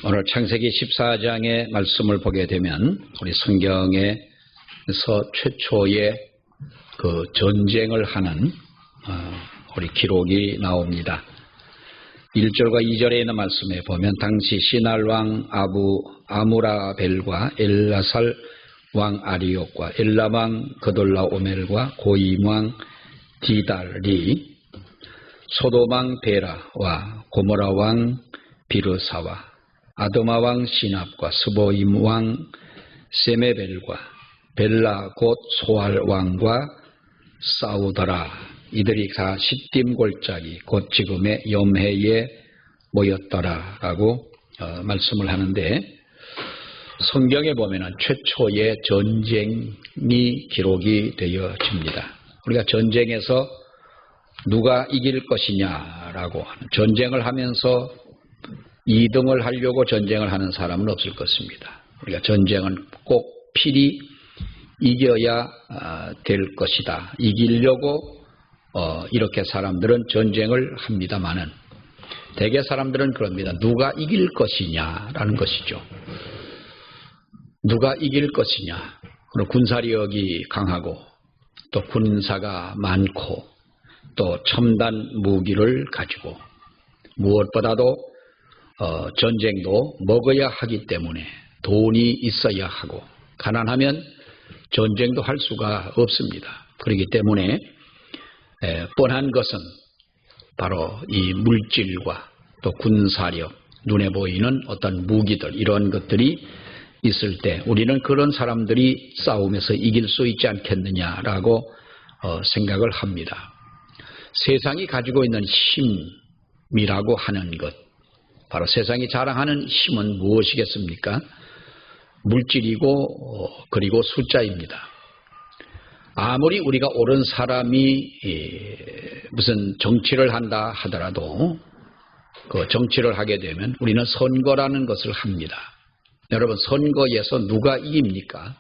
오늘 창세기 14장의 말씀을 보게 되면 우리 성경에서 최초의 그 전쟁을 하는 우리 기록이 나옵니다. 1절과 2절에 있는 말씀에 보면 당시 시날 왕 아무라벨과 엘라살 왕 아리옥과 엘람 왕 그돌라오멜과 고임 왕 디달이 소돔 왕 베라와 고모라 왕 비르사와 아도마 왕 시납과 스보임 왕 세메벨과 벨라 곧 소알 왕과 싸우더라. 이들이 다 시딤 골짜기 곧 지금의 염해에 모였더라 라고 말씀을 하는데, 성경에 보면은 최초의 전쟁이 기록이 되어집니다. 우리가 전쟁에서 누가 이길 것이냐라고 하는, 전쟁을 하면서 2등을 하려고 전쟁을 하는 사람은 없을 것입니다. 우리가 전쟁은 꼭 필히 이겨야 될 것이다. 이기려고 이렇게 사람들은 전쟁을 합니다마는, 대개 사람들은 그럽니다. 누가 이길 것이냐라는 것이죠. 누가 이길 것이냐. 그리고 군사력이 강하고 또 군사가 많고 또 첨단 무기를 가지고, 무엇보다도 전쟁도 먹어야 하기 때문에 돈이 있어야 하고, 가난하면 전쟁도 할 수가 없습니다. 그렇기 때문에 뻔한 것은 바로 이 물질과 또 군사력, 눈에 보이는 어떤 무기들, 이런 것들이 있을 때 우리는 그런 사람들이 싸움에서 이길 수 있지 않겠느냐라고 생각을 합니다. 세상이 가지고 있는 힘이라고 하는 것, 바로 세상이 자랑하는 힘은 무엇이겠습니까? 물질이고 그리고 숫자입니다. 아무리 우리가 옳은 사람이 무슨 정치를 한다 하더라도 그 정치를 하게 되면 우리는 선거라는 것을 합니다. 여러분, 선거에서 누가 이깁니까?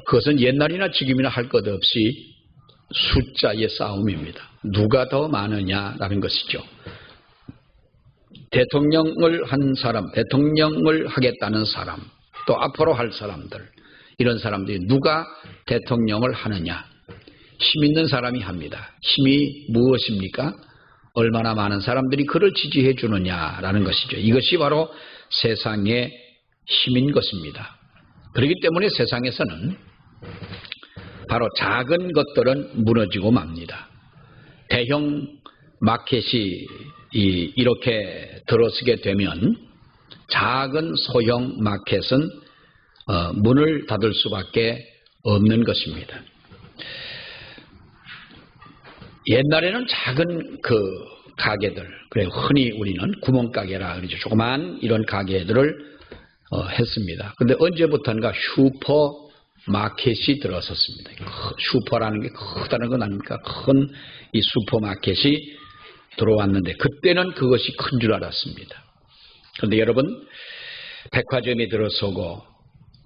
그것은 옛날이나 지금이나 할 것 없이 숫자의 싸움입니다. 누가 더 많으냐라는 것이죠. 대통령을 한 사람, 대통령을 하겠다는 사람, 또 앞으로 할 사람들, 이런 사람들이 누가 대통령을 하느냐? 힘 있는 사람이 합니다. 힘이 무엇입니까? 얼마나 많은 사람들이 그를 지지해 주느냐라는 것이죠. 이것이 바로 세상의 힘인 것입니다. 그렇기 때문에 세상에서는 바로 작은 것들은 무너지고 맙니다. 대형 마켓이 이렇게 들어서게 되면 작은 소형 마켓은 문을 닫을 수밖에 없는 것입니다. 옛날에는 작은 그 가게들, 그래 흔히 우리는 구멍가게라 그러죠. 조그만 이런 가게들을 했습니다. 근데 언제부턴가 슈퍼마켓이 들어섰습니다. 슈퍼라는 게 크다는 건 아닙니까? 큰 이 슈퍼마켓이 들어왔는데, 그때는 그것이 큰 줄 알았습니다. 그런데 여러분, 백화점이 들어서고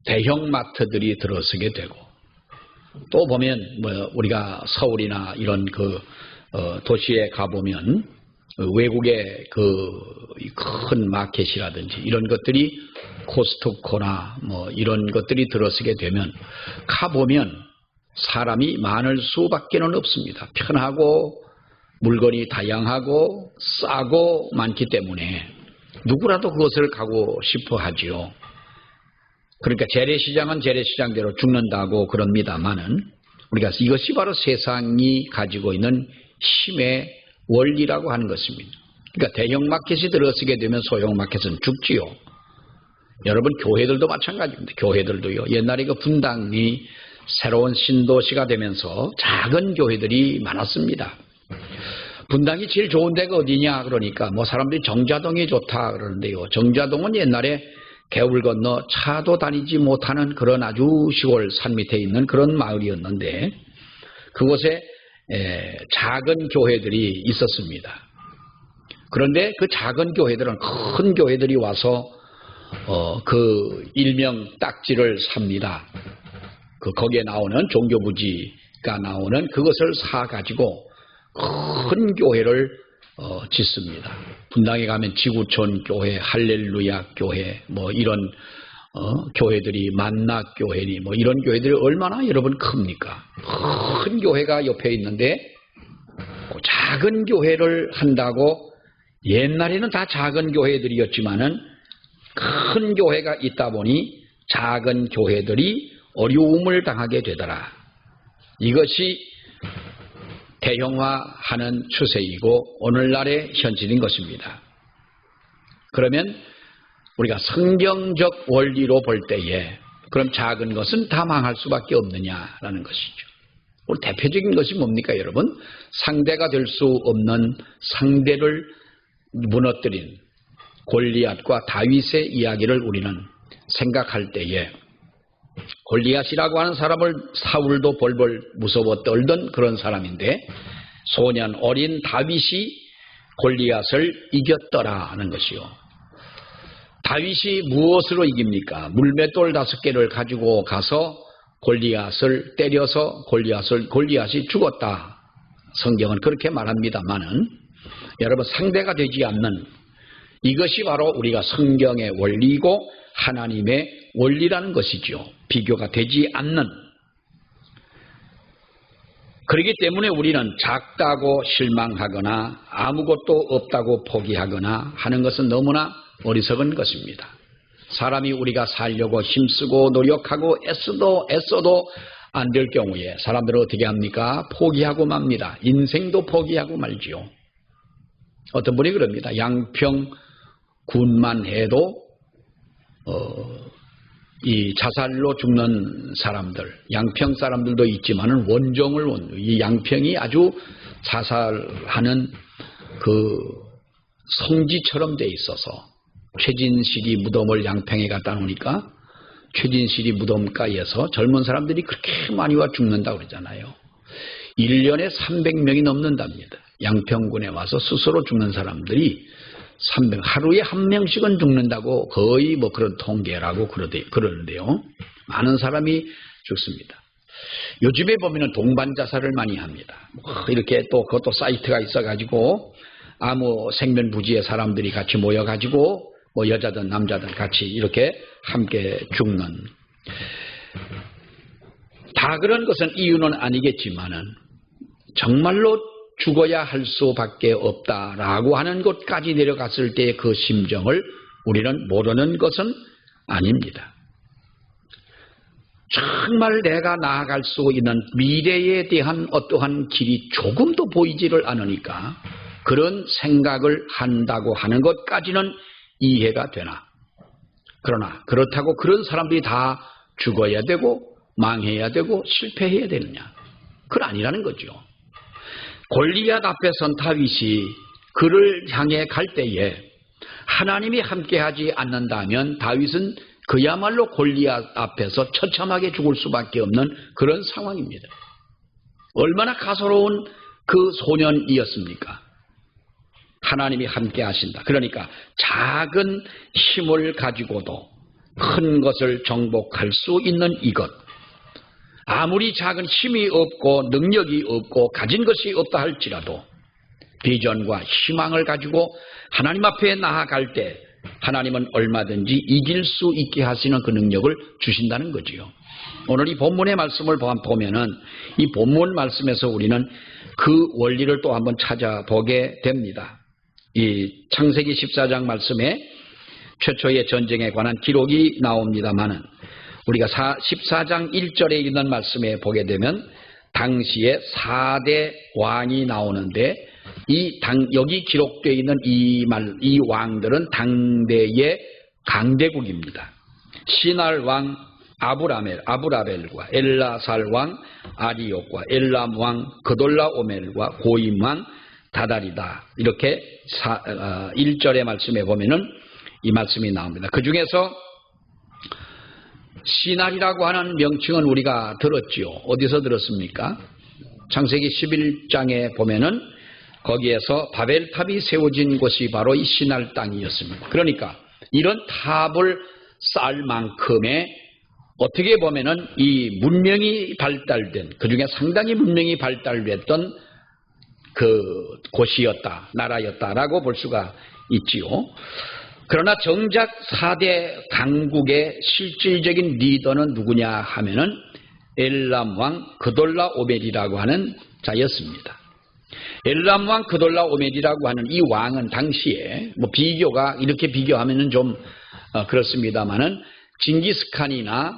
대형 마트들이 들어서게 되고, 또 보면 우리가 서울이나 이런 그 도시에 가보면 외국의 그 큰 마켓이라든지 이런 것들이, 코스트코나 이런 것들이 들어서게 되면 가보면 사람이 많을 수밖에는 없습니다. 편하고 물건이 다양하고 싸고 많기 때문에 누구라도 그것을 가고 싶어 하지요. 그러니까 재래시장은 재래시장대로 죽는다고 그럽니다마는, 우리가 이것이 바로 세상이 가지고 있는 힘의 원리라고 하는 것입니다. 그러니까 대형 마켓이 들어서게 되면 소형 마켓은 죽지요. 여러분, 교회들도 마찬가지입니다. 교회들도요. 옛날에 그 분당이 새로운 신도시가 되면서 작은 교회들이 많았습니다. 분당이 제일 좋은 데가 어디냐 그러니까 사람들이 정자동이 좋다 그러는데요. 정자동은 옛날에 개울 건너 차도 다니지 못하는 그런 아주 시골 산 밑에 있는 그런 마을이었는데, 그곳에 작은 교회들이 있었습니다. 그런데 그 작은 교회들은 큰 교회들이 와서 그 일명 딱지를 삽니다. 거기에 나오는 종교부지가 나오는 그것을 사가지고 큰 교회를 짓습니다. 분당에 가면 지구촌 교회, 할렐루야 교회, 뭐 이런 교회들이 만나 교회니 뭐 이런 교회들이 얼마나 여러분 큽니까? 큰 교회가 옆에 있는데 그 작은 교회를 한다고 옛날에는 다 작은 교회들이었지만은 큰 교회가 있다 보니 작은 교회들이 어려움을 당하게 되더라. 이것이 대형화하는 추세이고 오늘날의 현실인 것입니다. 그러면 우리가 성경적 원리로 볼 때에 그럼 작은 것은 다 망할 수밖에 없느냐라는 것이죠. 오늘 대표적인 것이 뭡니까 여러분? 상대가 될 수 없는 상대를 무너뜨린 골리앗과 다윗의 이야기를 우리는 생각할 때에 골리앗이라고 하는 사람을 사울도 벌벌 무서워 떨던 그런 사람인데 소년 어린 다윗이 골리앗을 이겼더라 하는 것이요. 다윗이 무엇으로 이깁니까? 물맷돌 5개를 가지고 가서 골리앗을 때려서 골리앗이 죽었다. 성경은 그렇게 말합니다만은 여러분 상대가 되지 않는 이것이 바로 우리가 성경의 원리이고 하나님의 원리라는 것이죠. 비교가 되지 않는. 그렇기 때문에 우리는 작다고 실망하거나 아무것도 없다고 포기하거나 하는 것은 너무나 어리석은 것입니다. 사람이 우리가 살려고 힘쓰고 노력하고 애써도 안 될 경우에 사람들은 어떻게 합니까? 포기하고 맙니다. 인생도 포기하고 말지요. 어떤 분이 그럽니다. 양평 군만 해도 이 자살로 죽는 사람들, 양평 사람들도 있지만은 이 양평이 아주 자살하는 그 성지처럼 돼 있어서 최진실이 무덤을 양평에 갖다 놓으니까 최진실이 무덤가에서 젊은 사람들이 그렇게 많이 와 죽는다고 그러잖아요. 1년에 300명이 넘는답니다. 양평군에 와서 스스로 죽는 사람들이 하루에 1명씩은 죽는다고 거의 뭐 그런 통계라고 그러는데요. 많은 사람이 죽습니다. 요즘에 보면은 동반 자살을 많이 합니다. 이렇게 또 그것도 사이트가 있어가지고 아무 생면부지의 사람들이 같이 모여가지고 뭐 여자든 남자든 같이 이렇게 함께 죽는. 다 그런 것은 이유는 아니겠지만은 정말로 죽어야 할 수밖에 없다라고 하는 것까지 내려갔을 때의 그 심정을 우리는 모르는 것은 아닙니다. 정말 내가 나아갈 수 있는 미래에 대한 어떠한 길이 조금도 보이지를 않으니까 그런 생각을 한다고 하는 것까지는 이해가 되나. 그러나 그렇다고 그런 사람들이 다 죽어야 되고 망해야 되고 실패해야 되느냐. 그건 아니라는 거죠. 골리앗 앞에 선 다윗이 그를 향해 갈 때에 하나님이 함께하지 않는다면 다윗은 그야말로 골리앗 앞에서 처참하게 죽을 수밖에 없는 그런 상황입니다. 얼마나 가소로운 그 소년이었습니까? 하나님이 함께 하신다. 그러니까 작은 힘을 가지고도 큰 것을 정복할 수 있는 이것. 아무리 작은 힘이 없고 능력이 없고 가진 것이 없다 할지라도 비전과 희망을 가지고 하나님 앞에 나아갈 때 하나님은 얼마든지 이길 수 있게 하시는 그 능력을 주신다는 거지요. 오늘 이 본문의 말씀을 보면은 이 본문 말씀에서 우리는 그 원리를 또 한번 찾아보게 됩니다. 이 창세기 14장 말씀에 최초의 전쟁에 관한 기록이 나옵니다만은 우리가 14장 1절에 있는 말씀에 보게 되면 당시에 4대 왕이 나오는데 여기 기록되어 있는 이 왕들은 당대의 강대국입니다. 시날 왕 아브라벨과 엘라살 왕 아리옥과 엘람 왕 그돌라오멜과 고임 왕 다달이다. 이렇게 1절의 말씀에 보면은 이 말씀이 나옵니다. 그 중에서 시날이라고 하는 명칭은 우리가 들었지요. 어디서 들었습니까? 창세기 11장에 보면은 거기에서 바벨탑이 세워진 곳이 바로 이 시날 땅이었습니다. 그러니까 이런 탑을 쌓을 만큼의 어떻게 보면은 이 문명이 발달된, 그 중에 상당히 문명이 발달됐던 그 곳이었다, 나라였다라고 볼 수가 있지요. 그러나 정작 4대 강국의 실질적인 리더는 누구냐 하면은 엘람 왕 그돌라오멜이라고 하는 자였습니다. 엘람 왕 그돌라오멜이라고 하는 이 왕은 당시에 뭐 비교가 이렇게 비교하면은 좀 그렇습니다만은 징기스칸이나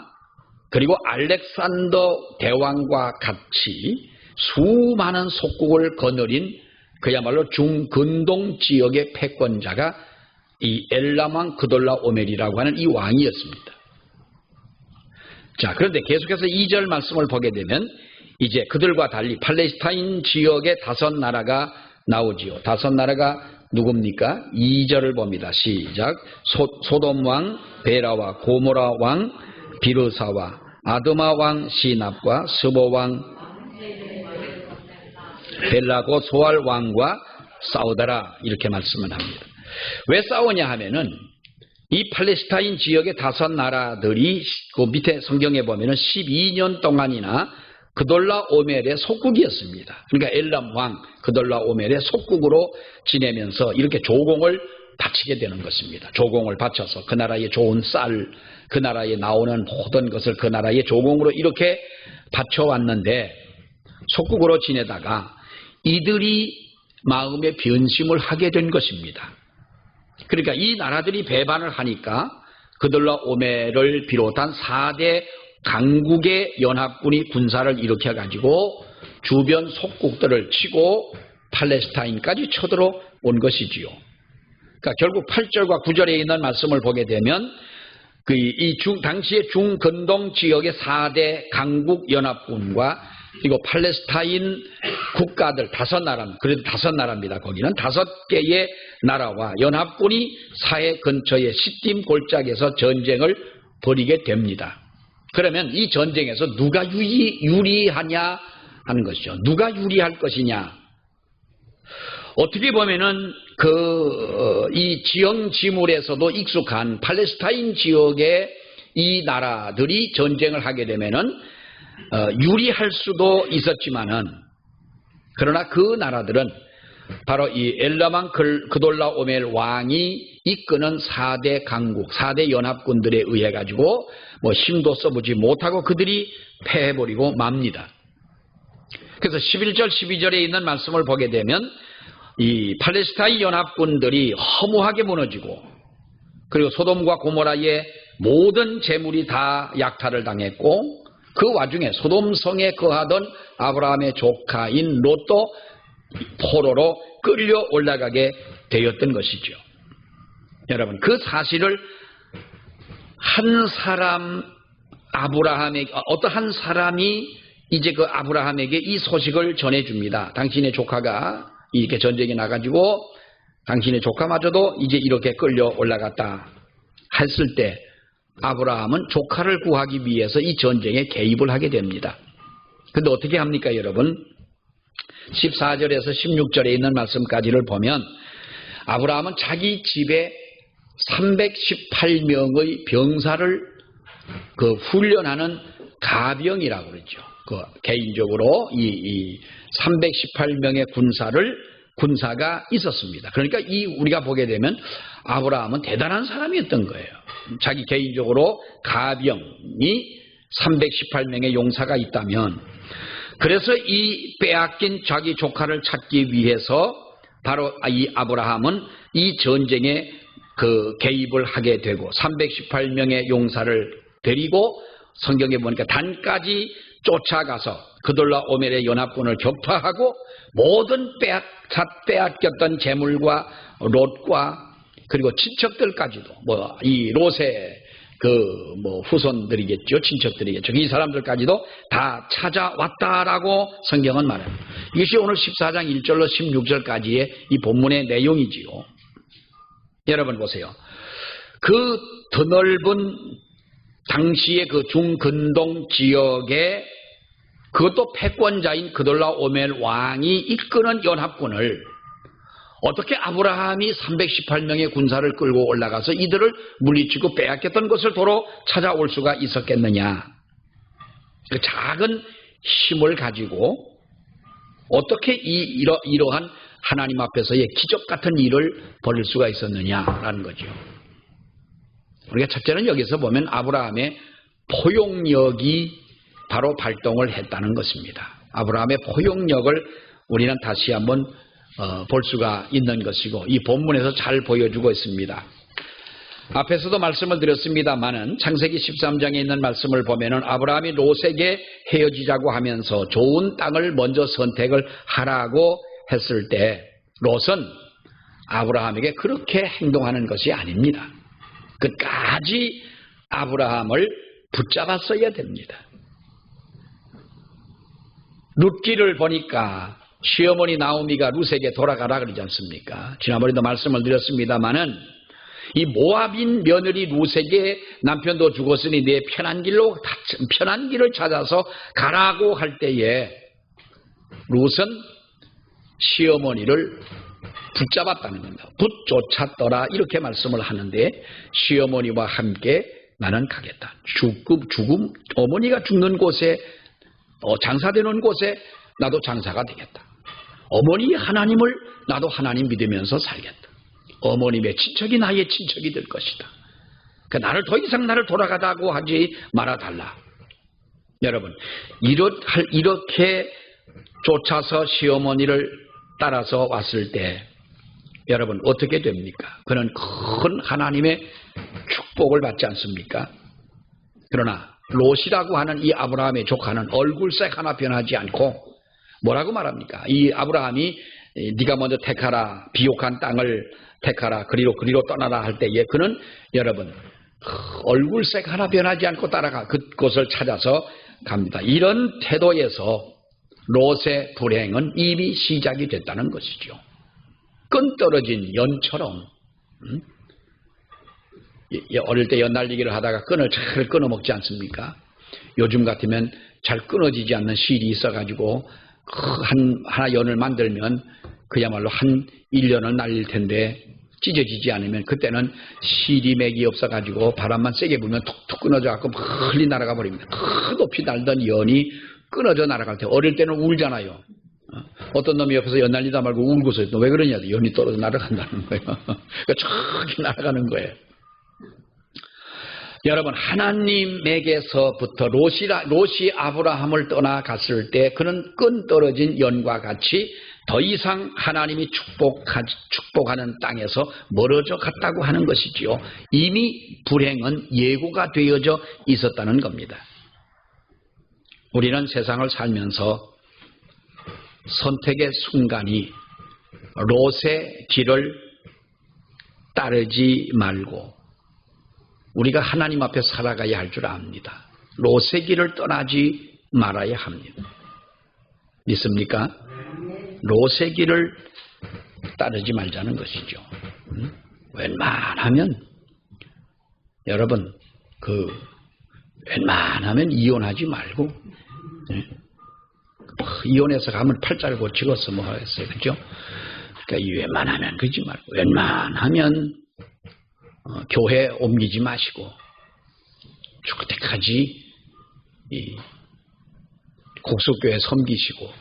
그리고 알렉산더 대왕과 같이 수많은 속국을 거느린 그야말로 중근동 지역의 패권자가 이 엘람 왕 그돌라오멜이라고 하는 이 왕이었습니다. 자, 그런데 계속해서 2절 말씀을 보게 되면 이제 그들과 달리 팔레스타인 지역의 5나라가 나오지요. 5나라가 누굽니까? 2절을 봅니다. 시작. 소돔 왕 베라와 고모라 왕 비르사와 아드마 왕 시납과 스보 왕 벨라고 소알 왕과 싸우더라, 이렇게 말씀을 합니다. 왜 싸우냐 하면은 이 팔레스타인 지역의 5나라들이 그 밑에 성경에 보면은 12년 동안이나 그돌라오멜의 속국이었습니다. 그러니까 엘람 왕 그돌라오멜의 속국으로 지내면서 이렇게 조공을 바치게 되는 것입니다. 조공을 바쳐서 그 나라의 좋은 쌀, 그 나라에 나오는 모든 것을 그 나라의 조공으로 이렇게 바쳐왔는데 속국으로 지내다가 이들이 마음의 변심을 하게 된 것입니다. 그러니까 이 나라들이 배반을 하니까 그돌라오멜을 비롯한 4대 강국의 연합군이 군사를 일으켜가지고 주변 속국들을 치고 팔레스타인까지 쳐들어온 것이지요. 그러니까 결국 8절과 9절에 있는 말씀을 보게 되면 당시의 중근동 지역의 4대 강국 연합군과 그리고 팔레스타인 국가들 5나라, 그래도 5나라입니다. 거기는 5개의 나라와 연합군이 사해 근처의 시딤 골짜기에서 전쟁을 벌이게 됩니다. 그러면 이 전쟁에서 누가 유리하냐 하는 것이죠. 누가 유리할 것이냐. 어떻게 보면은 이 지형지물에서도 익숙한 팔레스타인 지역의 이 나라들이 전쟁을 하게 되면은 유리할 수도 있었지만은, 그러나 그 나라들은 바로 이 엘람 왕 그돌라오멜 왕이 이끄는 4대 강국, 4대 연합군들에 의해 가지고 뭐 힘도 써보지 못하고 그들이 패해버리고 맙니다. 그래서 11절 12절에 있는 말씀을 보게 되면 이 팔레스타인 연합군들이 허무하게 무너지고, 그리고 소돔과 고모라의 모든 재물이 다 약탈을 당했고, 그 와중에 소돔성에 거하던 아브라함의 조카인 롯도 포로로 끌려 올라가게 되었던 것이죠. 여러분, 그 사실을 한 사람 어떤 한 사람이 이제 그 아브라함에게 이 소식을 전해줍니다. 당신의 조카가 이렇게 전쟁에 나가지고 당신의 조카마저도 이제 이렇게 끌려 올라갔다 했을 때 아브라함은 조카를 구하기 위해서 이 전쟁에 개입을 하게 됩니다. 근데 어떻게 합니까, 여러분? 14절에서 16절에 있는 말씀까지를 보면 아브라함은 자기 집에 318명의 병사를 훈련하는 가병이라고 그러죠. 개인적으로 이 318명의 군사가 있었습니다. 그러니까 우리가 보게 되면 아브라함은 대단한 사람이었던 거예요. 자기 개인적으로 가병이 318명의 용사가 있다면, 그래서 이 빼앗긴 자기 조카를 찾기 위해서 바로 이 아브라함은 이 전쟁에 개입을 하게 되고 318명의 용사를 데리고 성경에 보니까 단까지 쫓아가서 그돌라오멜의 연합군을 격파하고 모든 빼앗겼던 재물과 롯과 그리고 친척들까지도 이 롯의 후손들이겠죠. 친척들이겠죠. 이 사람들까지도 다 찾아왔다라고 성경은 말합니다. 이것이 오늘 14장 1절로 16절까지의 이 본문의 내용이지요. 여러분 보세요. 그 드넓은 당시의 그 중근동 지역에 그것도 패권자인 그돌라오멜 왕이 이끄는 연합군을 어떻게 아브라함이 318명의 군사를 끌고 올라가서 이들을 물리치고 빼앗겼던 것을 도로 찾아올 수가 있었겠느냐. 그 작은 힘을 가지고 어떻게 이러한 하나님 앞에서의 기적 같은 일을 벌일 수가 있었느냐라는 거죠. 우리가 첫째는 여기서 보면 아브라함의 포용력이 바로 발동을 했다는 것입니다. 아브라함의 포용력을 우리는 다시 한번 볼 수가 있는 것이고 이 본문에서 잘 보여주고 있습니다. 앞에서도 말씀을 드렸습니다마는 창세기 13장에 있는 말씀을 보면은 아브라함이 롯에게 헤어지자고 하면서 좋은 땅을 먼저 선택을 하라고 했을 때 롯은 아브라함에게 그렇게 행동하는 것이 아닙니다. 끝까지 아브라함을 붙잡았어야 됩니다. 룻기를 보니까 시어머니 나오미가 룻에게 돌아가라 그러지 않습니까? 지난번에도 말씀을 드렸습니다마는 이 모압인 며느리 룻에게 남편도 죽었으니 내 편한 길을 찾아서 가라고 할 때에 룻은 시어머니를 붙잡았다는 겁니다. 붙쫓았더라 이렇게 말씀을 하는데 시어머니와 함께 나는 가겠다. 죽음 어머니가 죽는 곳에 장사되는 곳에 나도 장사가 되겠다. 어머니 하나님을 나도 하나님 믿으면서 살겠다. 어머님의 친척이 나의 친척이 될 것이다. 나를 더 이상 나를 돌아가다고 하지 말아달라. 여러분 이렇게 쫓아서 시어머니를 따라서 왔을 때 여러분 어떻게 됩니까? 그는 큰 하나님의 축복을 받지 않습니까? 그러나 롯이라고 하는 이 아브라함의 조카는 얼굴색 하나 변하지 않고 뭐라고 말합니까? 이 아브라함이 네가 먼저 택하라 비옥한 땅을 택하라 그리로 떠나라 할 때에 그는 여러분 얼굴색 하나 변하지 않고 따라가 그곳을 찾아서 갑니다. 이런 태도에서 롯의 불행은 이미 시작이 됐다는 것이죠. 끈 떨어진 연처럼 어릴 때 연날리기를 하다가 끈을 잘 끊어먹지 않습니까? 요즘 같으면 잘 끊어지지 않는 실이 있어가지고 하나 연을 만들면 그야말로 한 1년을 날릴 텐데 찢어지지 않으면 그때는 실이 맥이 없어가지고 바람만 세게 불면 툭툭 끊어져갖고 멀리 날아가 버립니다. 큰 높이 날던 연이 끊어져 날아갈 때 어릴 때는 울잖아요. 어떤 놈이 옆에서 연 날리다 말고 울고서 왜 그러냐 연이 떨어져 날아간다는 거예요. 그러니까 저기 날아가는 거예요. 여러분 하나님에게서부터 롯이 아브라함을 떠나갔을 때 그는 끈 떨어진 연과 같이 더 이상 하나님이 축복하는 땅에서 멀어져 갔다고 하는 것이지요. 이미 불행은 예고가 되어져 있었다는 겁니다. 우리는 세상을 살면서 선택의 순간이 롯의 길을 따르지 말고 우리가 하나님 앞에 살아가야 할 줄 압니다. 롯의 길을 떠나지 말아야 합니다. 믿습니까? 롯의 길을 따르지 말자는 것이죠. 웬만하면 여러분 웬만하면 이혼하지 말고 이혼해서 가면 팔자를 고치고서 뭐 하겠어요, 그죠? 그러니까 웬만하면 그러지 말고 웬만하면 교회 옮기지 마시고 죽을 때까지 이 곡수교회 섬기시고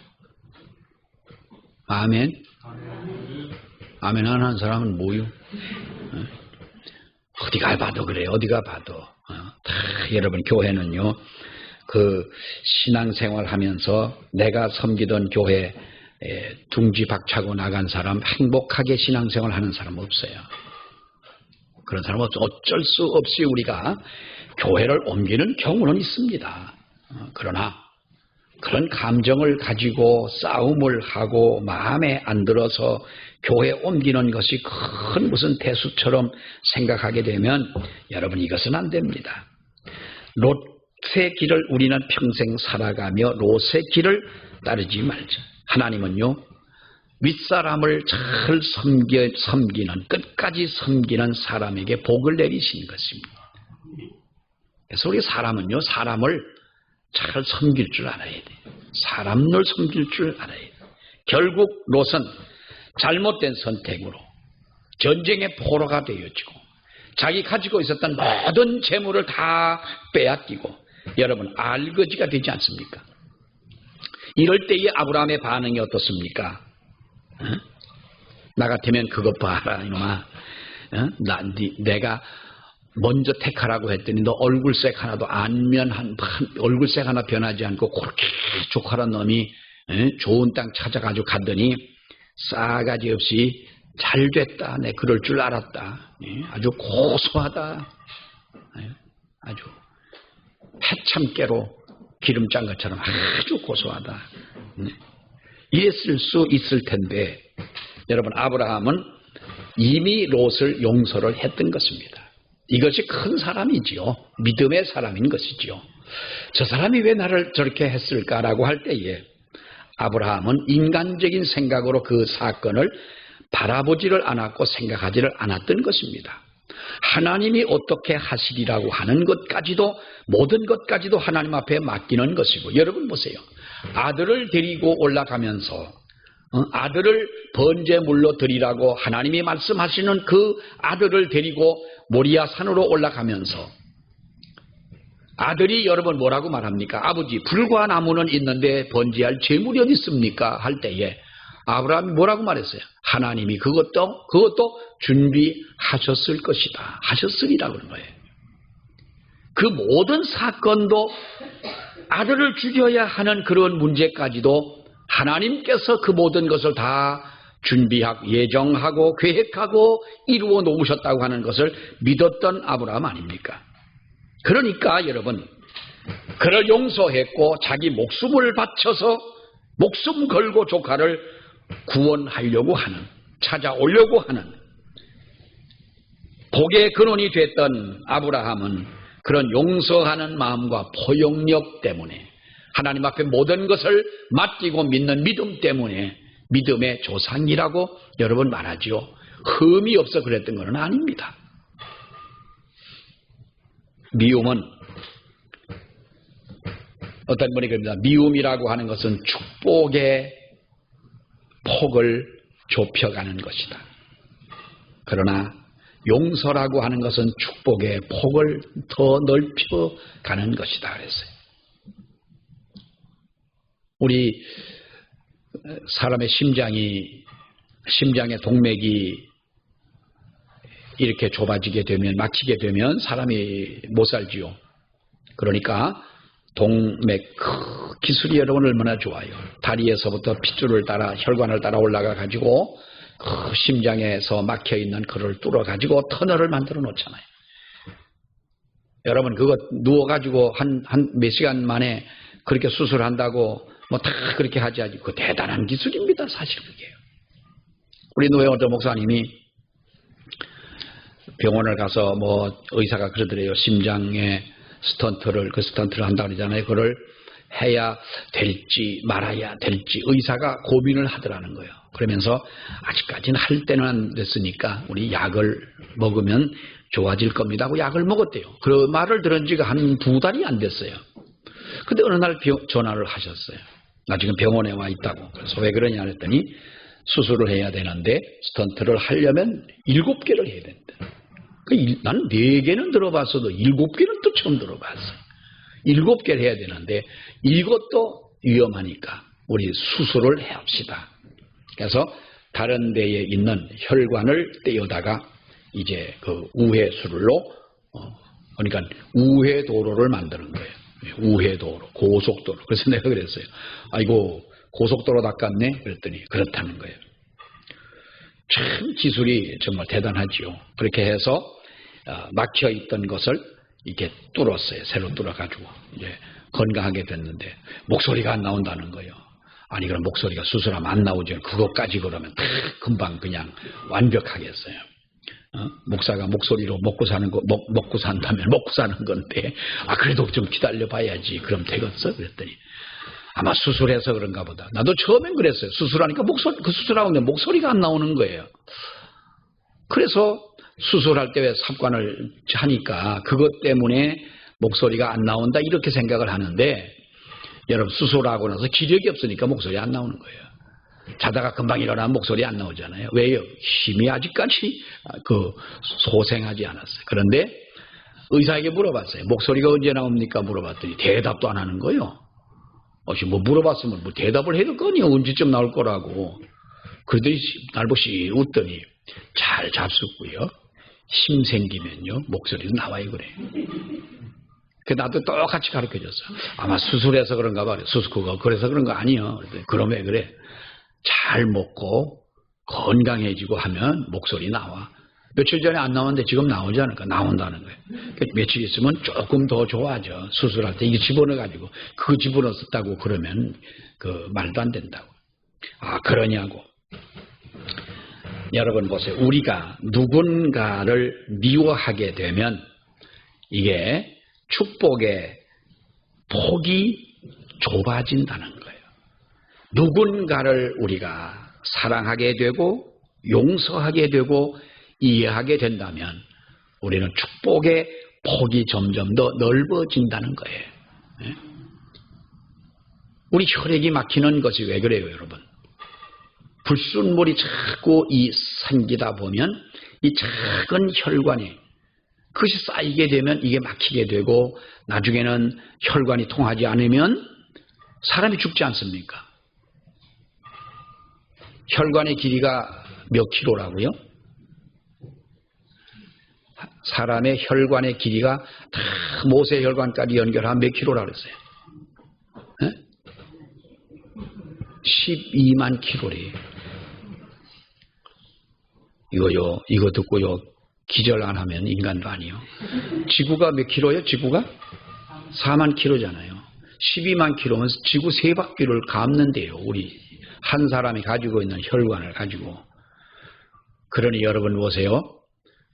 아멘. 아멘 하는 사람은 뭐요? 어디가 봐도 그래요. 어디가 봐도 다 여러분 교회는요. 신앙생활 하면서 내가 섬기던 교회에 둥지 박차고 나간 사람 행복하게 신앙생활 하는 사람 없어요. 그런 사람은 어쩔 수 없이 우리가 교회를 옮기는 경우는 있습니다. 그러나 그런 감정을 가지고 싸움을 하고 마음에 안 들어서 교회 옮기는 것이 큰 무슨 대수처럼 생각하게 되면 여러분 이것은 안 됩니다. 롯의 길을 우리는 평생 살아가며 롯의 길을 따르지 말자. 하나님은요 윗사람을 잘 섬기는 끝까지 섬기는 사람에게 복을 내리시는 것입니다. 그래서 우리 사람은요 사람을 잘 섬길 줄 알아야 돼요. 사람을 섬길 줄 알아야 돼요. 결국 롯은 잘못된 선택으로 전쟁의 포로가 되어지고 자기 가지고 있었던 모든 재물을 다 빼앗기고 여러분 알거지가 되지 않습니까? 이럴 때의 아브라함의 반응이 어떻습니까? 나 같으면 그것 봐라 이놈아. 내가 먼저 택하라고 했더니 너 얼굴색 하나도 얼굴색 하나 변하지 않고 그렇게 족하란 놈이 좋은 땅 찾아가지고 갔더니 싸가지 없이 잘 됐다. 내 그럴 줄 알았다. 아주 고소하다. 아주 해참깨로 기름 짠 것처럼 아주 고소하다. 이랬을 수 있을 텐데 여러분, 아브라함은 이미 롯을 용서를 했던 것입니다. 이것이 큰 사람이지요. 믿음의 사람인 것이지요. 저 사람이 왜 나를 저렇게 했을까라고 할 때에 아브라함은 인간적인 생각으로 그 사건을 바라보지를 않았고 생각하지를 않았던 것입니다. 하나님이 어떻게 하시리라고 하는 것까지도, 모든 것까지도 하나님 앞에 맡기는 것이고, 여러분 보세요. 아들을 데리고 올라가면서 아들을 번제물로 드리라고 하나님이 말씀하시는 그 아들을 데리고 모리아 산으로 올라가면서 아들이 여러분 뭐라고 말합니까? 아버지, 불과 나무는 있는데 번제할 제물이 어디 있습니까? 할 때에 아브라함이 뭐라고 말했어요? 하나님이 그것도 준비하셨을 것이다. 하셨으리라 그런 거예요. 그 모든 사건도 아들을 죽여야 하는 그런 문제까지도 하나님께서 그 모든 것을 다 준비하고 예정하고 계획하고 이루어 놓으셨다고 하는 것을 믿었던 아브라함 아닙니까? 그러니까 여러분, 그를 용서했고 자기 목숨을 바쳐서 목숨 걸고 조카를 구원하려고 하는, 찾아오려고 하는 복의 근원이 됐던 아브라함은 그런 용서하는 마음과 포용력 때문에, 하나님 앞에 모든 것을 맡기고 믿는 믿음 때문에 믿음의 조상이라고 여러분 말하지요. 흠이 없어 그랬던 것은 아닙니다. 미움은, 어떤 분이 그럽니다. 미움이라고 하는 것은 축복의 폭을 좁혀가는 것이다. 그러나 용서라고 하는 것은 축복의 폭을 더 넓혀가는 것이다 그랬어요. 우리 사람의 심장의 동맥이 이렇게 좁아지게 되면, 막히게 되면 사람이 못 살지요. 그러니까 동맥 기술이 여러분 얼마나 좋아요. 다리에서부터 핏줄을 따라, 혈관을 따라 올라가 가지고 심장에서 막혀 있는 그를 뚫어 가지고 터널을 만들어 놓잖아요. 여러분 그거 누워 가지고 한 몇 시간 만에 그렇게 수술한다고 뭐 다 그렇게 하지 않고, 그 대단한 기술입니다. 사실 그게. 우리 노영호 목사님이 병원을 가서 뭐 의사가 그러더래요. 심장에 스턴트를 한다고 그러잖아요. 그걸 해야 될지 말아야 될지 의사가 고민을 하더라는 거예요. 그러면서 아직까지는 할 때는 안 됐으니까 우리 약을 먹으면 좋아질 겁니다 하고 약을 먹었대요. 그 말을 들은 지가 한 2달이 안 됐어요. 근데 어느 날 전화를 하셨어요. 나 지금 병원에 와 있다고. 그래서 왜 그러냐 했더니 수술을 해야 되는데 스턴트를 하려면 7개를 해야 된다. 나는 4개는 들어봤어도 7개는 또 처음 들어봤어요. 7개를 해야 되는데 이것도 위험하니까 우리 수술을 해 합시다. 그래서 다른 데에 있는 혈관을 떼어다가 이제 그 우회수로 그러니까 우회도로를 만드는 거예요. 우회도로, 고속도로. 그래서 내가 그랬어요. 아이고 고속도로 닦았네? 그랬더니 그렇다는 거예요. 참 기술이 정말 대단하지요. 그렇게 해서 막혀있던 것을 이렇게 뚫었어요. 새로 뚫어가지고 이제 건강하게 됐는데 목소리가 안 나온다는 거예요. 아니 그럼 목소리가 수술하면 안 나오죠. 그것까지 그러면 다 금방 그냥 완벽하겠어요. 목사가 목소리로 먹고 산다면 먹고 사는 건데, 그래도 좀 기다려 봐야지. 그럼 되겠어? 그랬더니 아마 수술해서 그런가 보다. 나도 처음엔 그랬어요. 수술하니까 수술하는데 목소리가 안 나오는 거예요. 그래서 수술할 때 왜 삽관을 하니까 그것 때문에 목소리가 안 나온다 이렇게 생각을 하는데, 여러분 수술하고 나서 기력이 없으니까 목소리 안 나오는 거예요. 자다가 금방 일어나면 목소리 안 나오잖아요. 왜요? 힘이 아직까지 소생하지 않았어요. 그런데 의사에게 물어봤어요. 목소리가 언제 나옵니까? 물어봤더니 대답도 안 하는 거예요. 뭐 물어봤으면 뭐 대답을 해도 거니 언제쯤 나올 거라고. 그러더니 날보시 웃더니 잘 잡수고요. 힘 생기면요 목소리도 나와요 그래. 나도 똑같이 가르쳐줬어. 아마 수술해서 그런가 봐. 그래서 그런 거 아니요. 그럼 왜 그래? 잘 먹고 건강해지고 하면 목소리 나와. 며칠 전에 안 나왔는데 지금 나오지 않을까? 나온다는 거예요. 며칠 있으면 조금 더 좋아져. 수술할 때 이게 집어넣어가지고 그거 집어넣었다고 그러면 그 말도 안 된다고. 아 그러냐고. 여러분 보세요. 우리가 누군가를 미워하게 되면 이게 축복의 폭이 좁아진다는 거예요. 누군가를 우리가 사랑하게 되고 용서하게 되고 이해하게 된다면 우리는 축복의 폭이 점점 더 넓어진다는 거예요. 우리 혈액이 막히는 것이 왜 그래요, 여러분? 불순물이 자꾸 생기다 보면 이 작은 혈관이 그것이 쌓이게 되면 이게 막히게 되고 나중에는 혈관이 통하지 않으면 사람이 죽지 않습니까? 혈관의 길이가 몇 킬로라고요? 사람의 혈관의 길이가 다 모세 혈관까지 연결하면 몇 킬로라고 그랬어요? 12만 킬로리. 이거 듣고요. 기절 안 하면 인간도 아니요. 지구가 몇 킬로예요? 지구가? 4만 킬로잖아요. 12만 킬로면 지구 3바퀴를 감는데요. 우리 한 사람이 가지고 있는 혈관을 가지고. 그러니 여러분 보세요.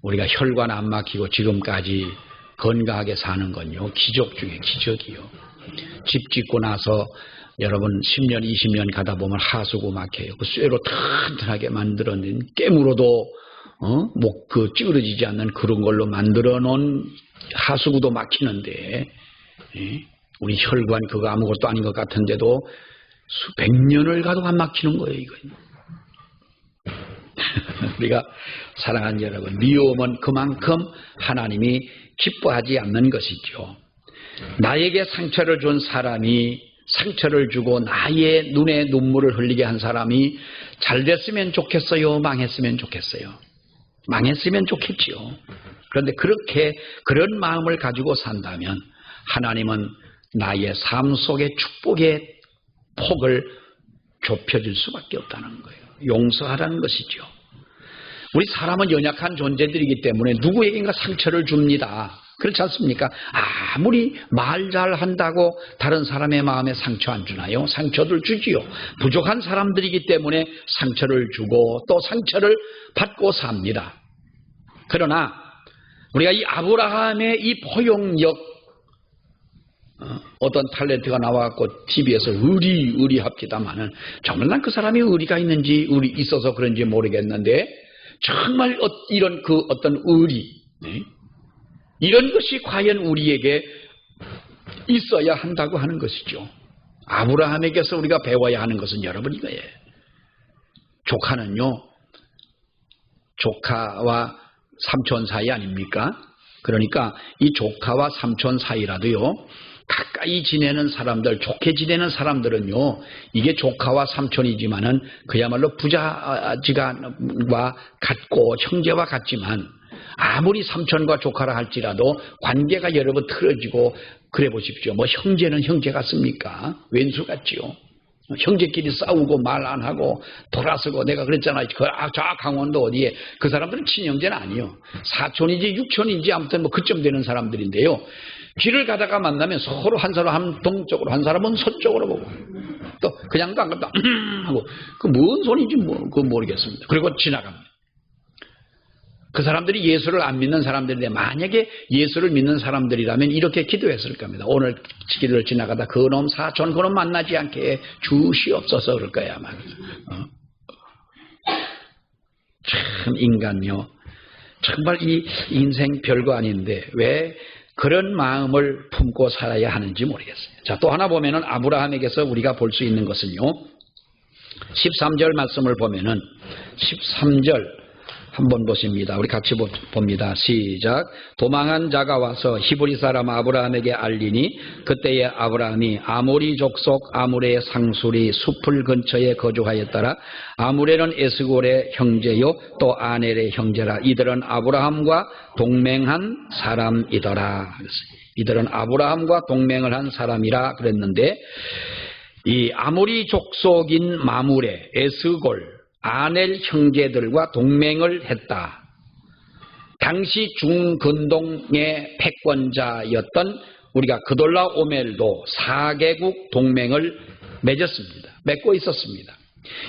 우리가 혈관 안 막히고 지금까지 건강하게 사는 건요. 기적 중에 기적이요. 집 짓고 나서 여러분 10년 20년 가다 보면 하수구 막혀요. 그 쇠로 튼튼하게 만들어낸 깨물어도 찌그러지지 않는 그런 걸로 만들어 놓은 하수구도 막히는데 우리 혈관 그거 아무것도 아닌 것 같은데도 수백 년을 가도 안 막히는 거예요. 이거. 우리가 사랑하는 여러분, 미움은 그만큼 하나님이 기뻐하지 않는 것이죠. 나에게 상처를 준 사람이 상처를 주고 나의 눈에 눈물을 흘리게 한 사람이 잘 됐으면 좋겠어요? 망했으면 좋겠어요? 망했으면 좋겠지요. 그런데 그런 마음을 가지고 산다면 하나님은 나의 삶 속의 축복의 폭을 좁혀줄 수밖에 없다는 거예요. 용서하라는 것이죠. 우리 사람은 연약한 존재들이기 때문에 누구에게인가 상처를 줍니다. 그렇지 않습니까? 아무리 말 잘한다고 다른 사람의 마음에 상처 안 주나요? 상처를 주지요. 부족한 사람들이기 때문에 상처를 주고 또 상처를 받고 삽니다. 그러나 우리가 이 아브라함의 이 포용력, 어떤 탤런트가 나와갖고 TV에서 의리합디다마는 정말 난 그 사람이 의리가 있는지 있어서 그런지 모르겠는데 정말 이런 어떤 의리, 이런 것이 과연 우리에게 있어야 한다고 하는 것이죠. 아브라함에게서 우리가 배워야 하는 것은 여러분 이거예요. 조카는요, 조카와 삼촌 사이 아닙니까? 그러니까 이 조카와 삼촌 사이라도요, 가까이 지내는 사람들, 좋게 지내는 사람들은요, 이게 조카와 삼촌이지만은 그야말로 부자지간과 같고 형제와 같지만 아무리 삼촌과 조카라 할지라도 관계가 여러분 틀어지고 그래 보십시오. 뭐 형제는 형제 같습니까? 왼수 같지요. 형제끼리 싸우고 말 안 하고 돌아서고 내가 그랬잖아요. 저 강원도 어디에 그 사람들은 친형제는 아니요. 사촌인지 육촌인지 아무튼 뭐 그쯤 되는 사람들인데요. 길을 가다가 만나면 서로 한 사람은 동쪽으로 한 사람은 서쪽으로 보고 또 그냥도 안 갔다 하고 그 뭔 소리인지 그거 모르겠습니다. 그리고 지나갑니다. 그 사람들이 예수를 안 믿는 사람들인데 만약에 예수를 믿는 사람들이라면 이렇게 기도했을 겁니다. 오늘 길을 지나가다 그놈 사촌 그놈 만나지 않게 주시옵소서 그럴 거야 아마. 참 인간요. 정말 이 인생 별거 아닌데 왜 그런 마음을 품고 살아야 하는지 모르겠어요. 자, 또 하나 보면은 아브라함에게서 우리가 볼 수 있는 것은요. 13절 말씀을 보면은 13절 한번 보십니다. 우리 같이 봅니다. 시작. 도망한 자가 와서 히브리 사람 아브라함에게 알리니 그때에 아브라함이 아모리 족속 아므레의 상술이 숲을 근처에 거주하였더라. 아므레는 에스골의 형제요 또 아넬의 형제라. 이들은 아브라함과 동맹한 사람이더라. 이들은 아브라함과 동맹을 한 사람이라 그랬는데, 이 아모리 족속인 마므레, 에스골, 아넬 형제들과 동맹을 했다. 당시 중근동의 패권자였던 우리가 그돌라오멜도 4개국 동맹을 맺고 있었습니다.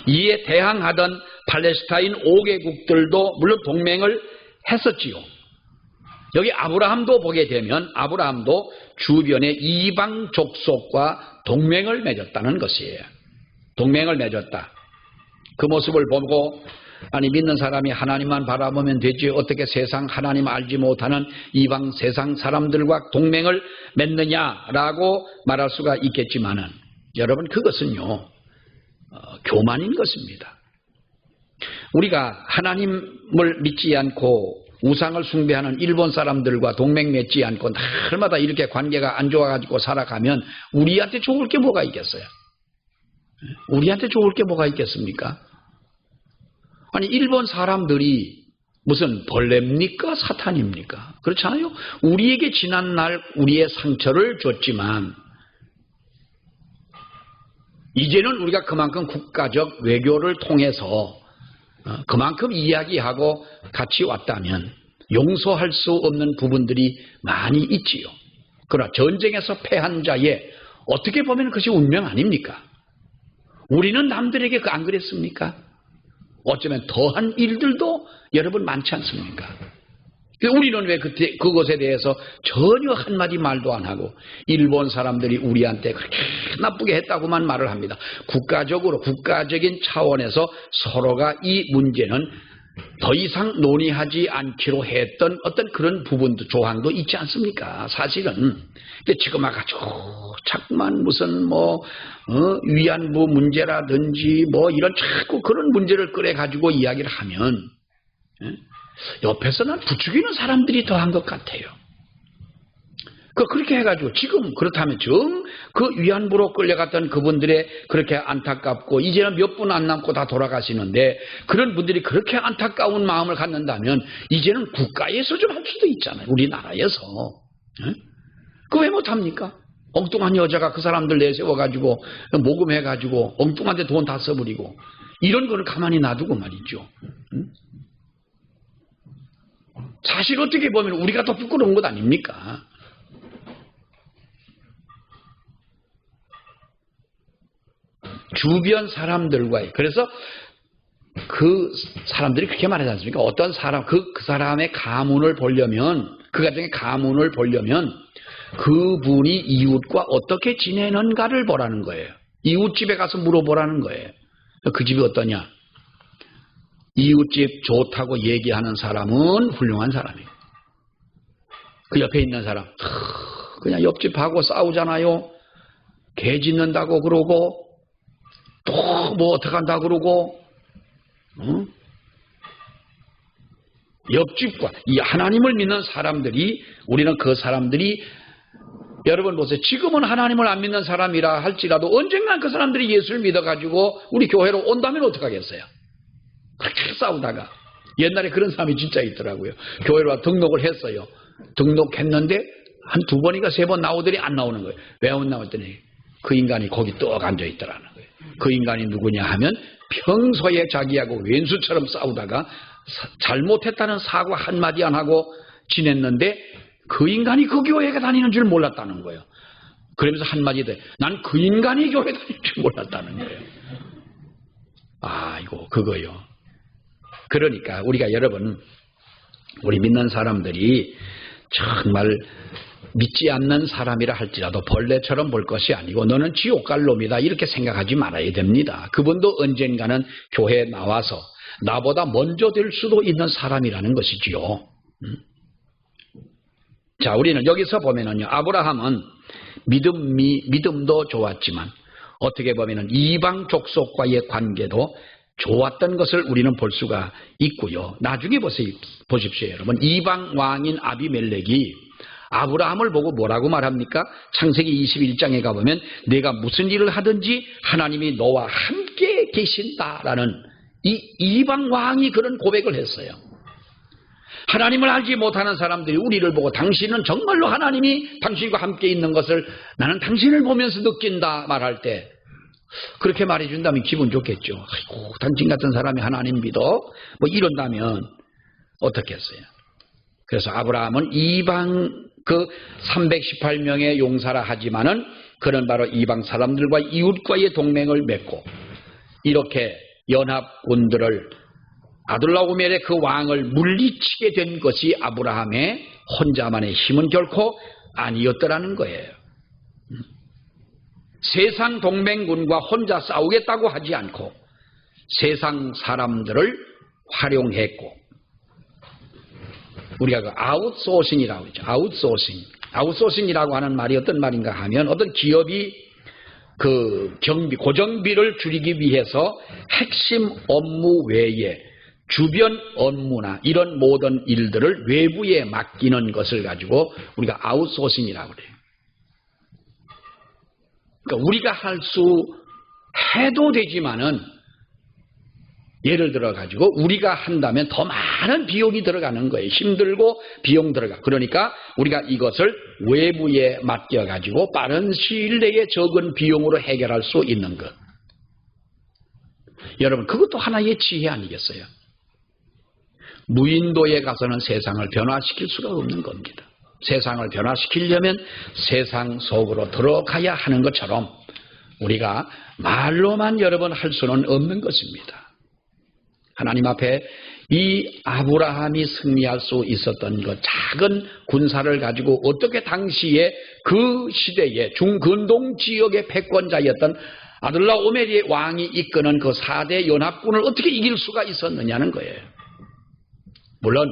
이에 대항하던 팔레스타인 5개국들도 물론 동맹을 했었지요. 여기 아브라함도 보게 되면 아브라함도 주변의 이방 족속과 동맹을 맺었다는 것이에요. 동맹을 맺었다. 그 모습을 보고 아니 믿는 사람이 하나님만 바라보면 되지 어떻게 세상 하나님 알지 못하는 이방 세상 사람들과 동맹을 맺느냐라고 말할 수가 있겠지만은 여러분 그것은요 교만인 것입니다. 우리가 하나님을 믿지 않고 우상을 숭배하는 일본 사람들과 동맹 맺지 않고 날마다 이렇게 관계가 안 좋아가지고 살아가면 우리한테 좋을 게 뭐가 있겠어요? 우리한테 좋을 게 뭐가 있겠습니까? 아니 일본 사람들이 무슨 벌레입니까? 사탄입니까? 그렇잖아요. 우리에게 지난날 우리의 상처를 줬지만 이제는 우리가 그만큼 국가적 외교를 통해서 그만큼 이야기하고 같이 왔다면 용서할 수 없는 부분들이 많이 있지요. 그러나 전쟁에서 패한 자의 어떻게 보면 그것이 운명 아닙니까? 우리는 남들에게 안 그랬습니까? 어쩌면 더한 일들도 여러분 많지 않습니까? 우리는 왜 그것에 대해서 전혀 한마디 말도 안 하고 일본 사람들이 우리한테 그렇게 나쁘게 했다고만 말을 합니다. 국가적인 차원에서 서로가 이 문제는 더 이상 논의하지 않기로 했던 어떤 그런 부분도 조항도 있지 않습니까? 사실은. 근데 지금 와가지고 자꾸만 무슨 위안부 문제라든지 이런 자꾸 그런 문제를 꺼내가지고 이야기를 하면 옆에서는 부추기는 사람들이 더한 것 같아요. 그렇게 해가지고 지금 그렇다면 그 위안부로 끌려갔던 그분들의 그렇게 안타깝고 이제는 몇 분 안 남고 다 돌아가시는데 그런 분들이 그렇게 안타까운 마음을 갖는다면 이제는 국가에서 좀 할 수도 있잖아요. 우리나라에서. 그거 왜 못합니까? 엉뚱한 여자가 그 사람들 내세워가지고 모금해가지고 엉뚱한 데 돈 다 써버리고 이런 거를 가만히 놔두고 말이죠. 사실 어떻게 보면 우리가 더 부끄러운 것 아닙니까? 주변 사람들과의 그래서 그 사람들이 그렇게 말하지 않습니까? 어떤 사람 그 사람의 가문을 보려면 그 가정의 가문을 보려면 그분이 이웃과 어떻게 지내는가를 보라는 거예요. 이웃집에 가서 물어보라는 거예요. 그 집이 어떠냐? 이웃집 좋다고 얘기하는 사람은 훌륭한 사람이에요. 그 옆에 있는 사람 그냥 옆집하고 싸우잖아요. 개 짖는다고 그러고 또 어떡한다 그러고 옆집과 이 하나님을 믿는 사람들이 우리는 그 사람들이 여러분 보세요. 지금은 하나님을 안 믿는 사람이라 할지라도 언젠간 그 사람들이 예수를 믿어가지고 우리 교회로 온다면 어떡하겠어요? 그렇게 싸우다가 옛날에 그런 사람이 진짜 있더라고요. 교회로 등록을 했어요. 등록했는데 한 2번인가 3번 나오더니 안 나오는 거예요. 왜 안 나왔더니 그 인간이 거기 떡 앉아있더라는 거예요. 그 인간이 누구냐 하면 평소에 자기하고 왼수처럼 싸우다가 잘못했다는 사과 한마디 안 하고 지냈는데 그 인간이 그 교회에 다니는 줄 몰랐다는 거예요. 그러면서 한마디 더 난 그 인간이 교회 다니는 줄 몰랐다는 거예요. 아이고 그거요. 그러니까 우리가 여러분 우리 믿는 사람들이 정말 믿지 않는 사람이라 할지라도 벌레처럼 볼 것이 아니고 너는 지옥 갈 놈이다 이렇게 생각하지 말아야 됩니다. 그분도 언젠가는 교회에 나와서 나보다 먼저 될 수도 있는 사람이라는 것이지요. 자, 우리는 여기서 보면은요, 아브라함은 믿음도 좋았지만 어떻게 보면은 이방 족속과의 관계도 좋았던 것을 우리는 볼 수가 있고요. 나중에 보십시오, 여러분. 이방 왕인 아비멜렉이 아브라함을 보고 뭐라고 말합니까? 창세기 21장에 가보면 내가 무슨 일을 하든지 하나님이 너와 함께 계신다라는 이 이방 왕이 그런 고백을 했어요. 하나님을 알지 못하는 사람들이 우리를 보고 당신은 정말로 하나님이 당신과 함께 있는 것을 나는 당신을 보면서 느낀다 말할 때 그렇게 말해준다면 기분 좋겠죠. 아이고, 당신 같은 사람이 하나님 믿어? 뭐 이런다면 어떻겠어요? 그래서 아브라함은 이방 318명의 용사라 하지만은 그는 바로 이방 사람들과 이웃과의 동맹을 맺고 이렇게 연합군들을 아둘라오멜의 그 왕을 물리치게 된 것이 아브라함의 혼자만의 힘은 결코 아니었더라는 거예요. 세상 동맹군과 혼자 싸우겠다고 하지 않고 세상 사람들을 활용했고 우리가 그 아웃소싱이라고 하죠. 아웃소싱이라고 하는 말이 어떤 말인가 하면 어떤 기업이 그 고정비를 줄이기 위해서 핵심 업무 외에 주변 업무나 이런 모든 일들을 외부에 맡기는 것을 가지고 우리가 아웃소싱이라고 그래요. 그러니까 우리가 할 수 해도 되지만은 예를 들어 가지고 우리가 한다면 더 많은 비용이 들어가는 거예요. 힘들고 비용 들어가. 그러니까 우리가 이것을 외부에 맡겨 가지고 빠른 시일 내에 적은 비용으로 해결할 수 있는 것. 여러분, 그것도 하나의 지혜 아니겠어요? 무인도에 가서는 세상을 변화시킬 수가 없는 겁니다. 세상을 변화시키려면 세상 속으로 들어가야 하는 것처럼 우리가 말로만 여러 번 할 수는 없는 것입니다. 하나님 앞에 이 아브라함이 승리할 수 있었던 그 작은 군사를 가지고 어떻게 당시에 그 시대에 중근동 지역의 패권자였던 아둘라오멜의 왕이 이끄는 그 4대 연합군을 어떻게 이길 수가 있었느냐는 거예요. 물론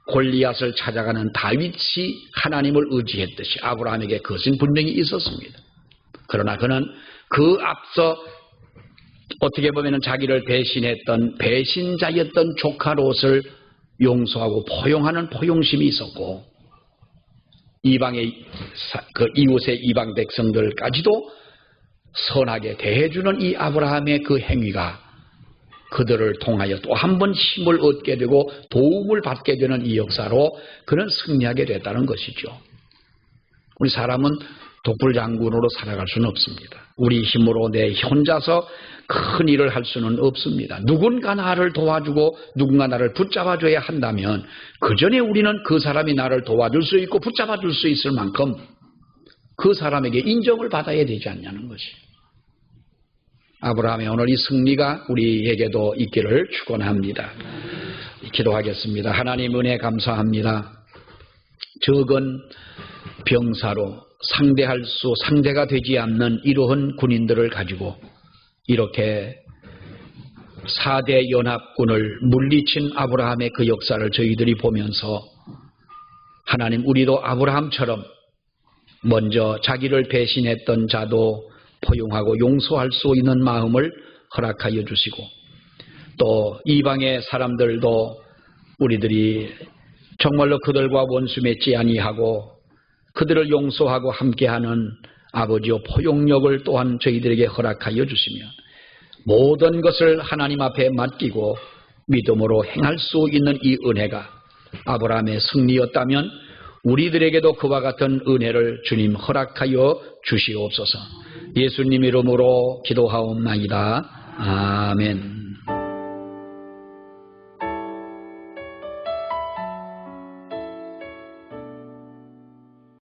골리앗을 찾아가는 다윗이 하나님을 의지했듯이 아브라함에게 그것은 분명히 있었습니다. 그러나 그는 그 앞서 어떻게 보면 자기를 배신했던 배신자였던 조카 롯을 용서하고 포용하는 포용심이 있었고 이방의 그 이웃의 이방 백성들까지도 선하게 대해주는 이 아브라함의 그 행위가 그들을 통하여 또 한 번 힘을 얻게 되고 도움을 받게 되는 이 역사로 그는 승리하게 됐다는 것이죠. 우리 사람은 독불장군으로 살아갈 수는 없습니다. 우리 힘으로 내 혼자서 큰 일을 할 수는 없습니다. 누군가 나를 도와주고 누군가 나를 붙잡아줘야 한다면 그 전에 우리는 그 사람이 나를 도와줄 수 있고 붙잡아줄 수 있을 만큼 그 사람에게 인정을 받아야 되지 않냐는 것이. 아브라함의 오늘 이 승리가 우리에게도 있기를 축원합니다. 기도하겠습니다. 하나님 은혜 감사합니다. 적은 병사로 상대가 되지 않는 이러한 군인들을 가지고 이렇게 4대 연합군을 물리친 아브라함의 그 역사를 저희들이 보면서 하나님 우리도 아브라함처럼 먼저 자기를 배신했던 자도 포용하고 용서할 수 있는 마음을 허락하여 주시고 또 이방의 사람들도 우리들이 정말로 그들과 원수 맺지 아니하고 그들을 용서하고 함께하는 아버지의 포용력을 또한 저희들에게 허락하여 주시면 모든 것을 하나님 앞에 맡기고 믿음으로 행할 수 있는 이 은혜가 아브라함의 승리였다면 우리들에게도 그와 같은 은혜를 주님 허락하여 주시옵소서. 예수님 이름으로 기도하옵나이다. 아멘.